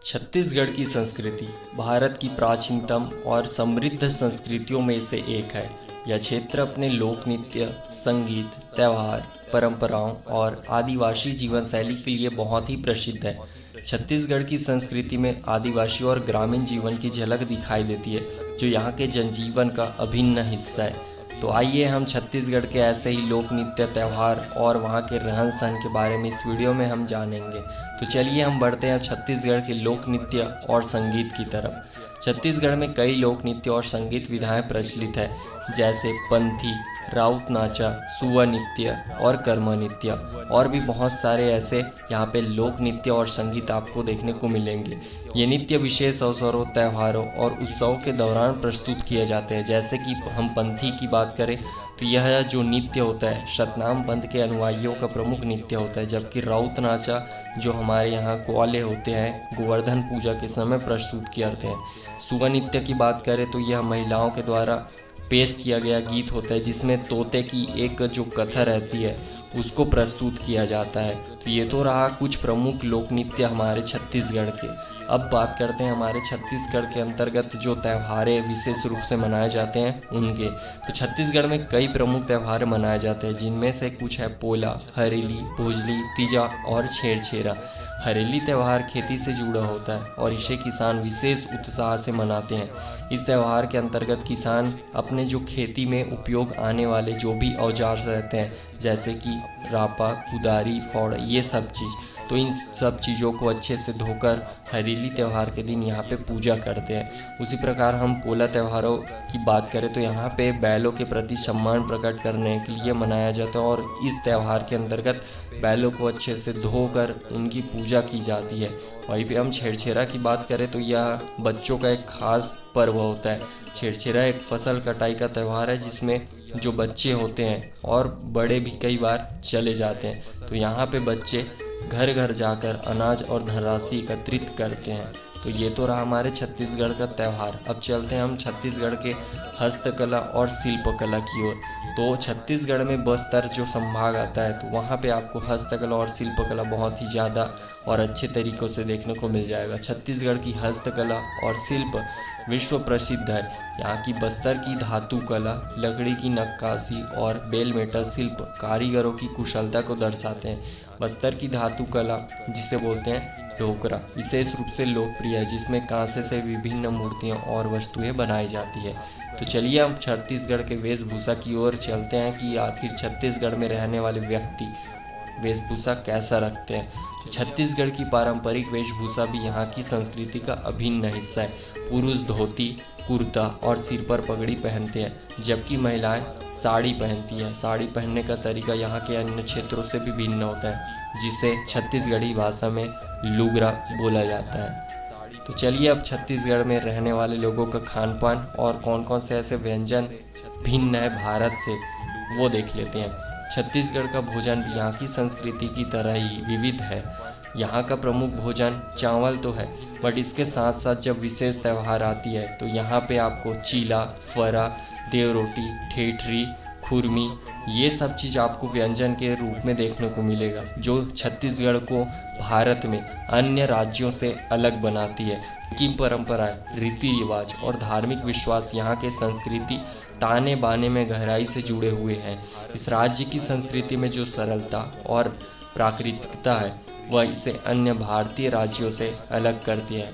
छत्तीसगढ़ की संस्कृति भारत की प्राचीनतम और समृद्ध संस्कृतियों में से एक है। यह क्षेत्र अपने लोक नृत्य, संगीत, त्योहार, परंपराओं और आदिवासी जीवन शैली के लिए बहुत ही प्रसिद्ध है। छत्तीसगढ़ की संस्कृति में आदिवासी और ग्रामीण जीवन की झलक दिखाई देती है, जो यहाँ के जनजीवन का अभिन्न हिस्सा है। तो आइए हम छत्तीसगढ़ के ऐसे ही लोक नृत्य, त्यौहार और वहाँ के रहन सहन के बारे में इस वीडियो में हम जानेंगे। तो चलिए हम बढ़ते हैं छत्तीसगढ़ के लोक नृत्य और संगीत की तरफ। छत्तीसगढ़ में कई लोक नृत्य और संगीत विधाएं प्रचलित है, जैसे पंथी, राउत नाचा, सुआ नृत्य और कर्म नृत्य। और भी बहुत सारे ऐसे यहाँ पे लोक नृत्य और संगीत आपको देखने को मिलेंगे। ये नृत्य विशेष अवसरों, त्योहारों और उत्सवों के दौरान प्रस्तुत किए जाते हैं। जैसे कि हम पंथी की बात करें तो यह जो नृत्य होता है सतनाम पंथ के अनुयायियों का प्रमुख नृत्य होता है, जबकि राउत नाचा जो हमारे यहाँ ग्वाले होते हैं गोवर्धन पूजा के समय प्रस्तुत किए जाते हैं। सुआ नृत्य की बात करें तो यह महिलाओं के द्वारा पेश किया गया गीत होता है, जिसमें तोते की एक जो कथा रहती है उसको प्रस्तुत किया जाता है। तो ये तो रहा कुछ प्रमुख लोक नृत्य हमारे छत्तीसगढ़ के। अब बात करते हैं हमारे छत्तीसगढ़ के अंतर्गत जो त्योहारें विशेष रूप से मनाए जाते हैं उनके। तो छत्तीसगढ़ में कई प्रमुख त्यौहार मनाए जाते हैं, जिनमें से कुछ है पोला, हरेली, भोजली, तीजा और छेरछेरा। हरेली त्यौहार खेती से जुड़ा होता है और इसे किसान विशेष उत्साह से मनाते हैं। इस त्यौहार के अंतर्गत किसान अपने जो खेती में उपयोग आने वाले जो भी औजार रहते हैं, जैसे कि रापा, कुदारी, फावड़ा, ये सब चीज़, तो इन सब चीज़ों को अच्छे से धोकर हरेली त्यौहार के दिन यहाँ पे पूजा करते हैं। उसी प्रकार हम पोला त्योहारों की बात करें तो यहाँ पे बैलों के प्रति सम्मान प्रकट करने के लिए मनाया जाता है और इस त्यौहार के अंतर्गत बैलों को अच्छे से धोकर उनकी पूजा की जाती है। वहीं पे हम छेरछेरा की बात करें तो यह बच्चों का एक खास पर्व होता है। छेरछेरा एक फसल कटाई का त्यौहार है, जिसमें जो बच्चे होते हैं और बड़े भी कई बार चले जाते हैं, तो यहाँ पे बच्चे घर घर जाकर अनाज और धनराशि एकत्रित करते हैं। तो ये तो रहा हमारे छत्तीसगढ़ का त्यौहार। अब चलते हैं हम छत्तीसगढ़ के हस्तकला और शिल्पकला की ओर। तो छत्तीसगढ़ में बस्तर जो संभाग आता है, तो वहाँ पे आपको हस्तकला और शिल्पकला बहुत ही ज़्यादा और अच्छे तरीक़ों से देखने को मिल जाएगा। छत्तीसगढ़ की हस्तकला और शिल्प विश्व प्रसिद्ध है। यहाँ की बस्तर की धातु कला, लकड़ी की नक्काशी और बेल मेटल शिल्प कारीगरों की कुशलता को दर्शाते हैं। बस्तर की धातु कला, जिसे बोलते हैं ढोकरा, विशेष रूप से लोकप्रिय है, जिसमें कांसे से विभिन्न मूर्तियां और वस्तुएं बनाई जाती है। तो चलिए हम छत्तीसगढ़ के वेशभूषा की ओर चलते हैं कि आखिर छत्तीसगढ़ में रहने वाले व्यक्ति वेशभूषा कैसा रखते हैं। तो छत्तीसगढ़ की पारंपरिक वेशभूषा भी यहाँ की संस्कृति का अभिन्न हिस्सा है। पुरुष धोती, कुर्ता और सिर पर पगड़ी पहनते हैं, जबकि महिलाएं साड़ी पहनती हैं। साड़ी पहनने का तरीका यहाँ के अन्य क्षेत्रों से भी भिन्न होता है, जिसे छत्तीसगढ़ी भाषा में लुगरा बोला जाता है। तो चलिए अब छत्तीसगढ़ में रहने वाले लोगों का खान पान और कौन कौन से ऐसे व्यंजन भिन्न है भारत से, वो देख लेते हैं। छत्तीसगढ़ का भोजन भी यहाँ की संस्कृति की तरह ही विविध है। यहाँ का प्रमुख भोजन चावल तो है, बट इसके साथ साथ जब विशेष त्यौहार आती है तो यहाँ पे आपको चीला, फरा, देव रोटी, ठेठरी, खुरमी, ये सब चीज़ आपको व्यंजन के रूप में देखने को मिलेगा, जो छत्तीसगढ़ को भारत में अन्य राज्यों से अलग बनाती है। की परंपराएं, रीति रिवाज और धार्मिक विश्वास यहाँ के संस्कृति ताने बाने में गहराई से जुड़े हुए हैं। इस राज्य की संस्कृति में जो सरलता और प्राकृतिकता है, वह इसे अन्य भारतीय राज्यों से अलग करती है।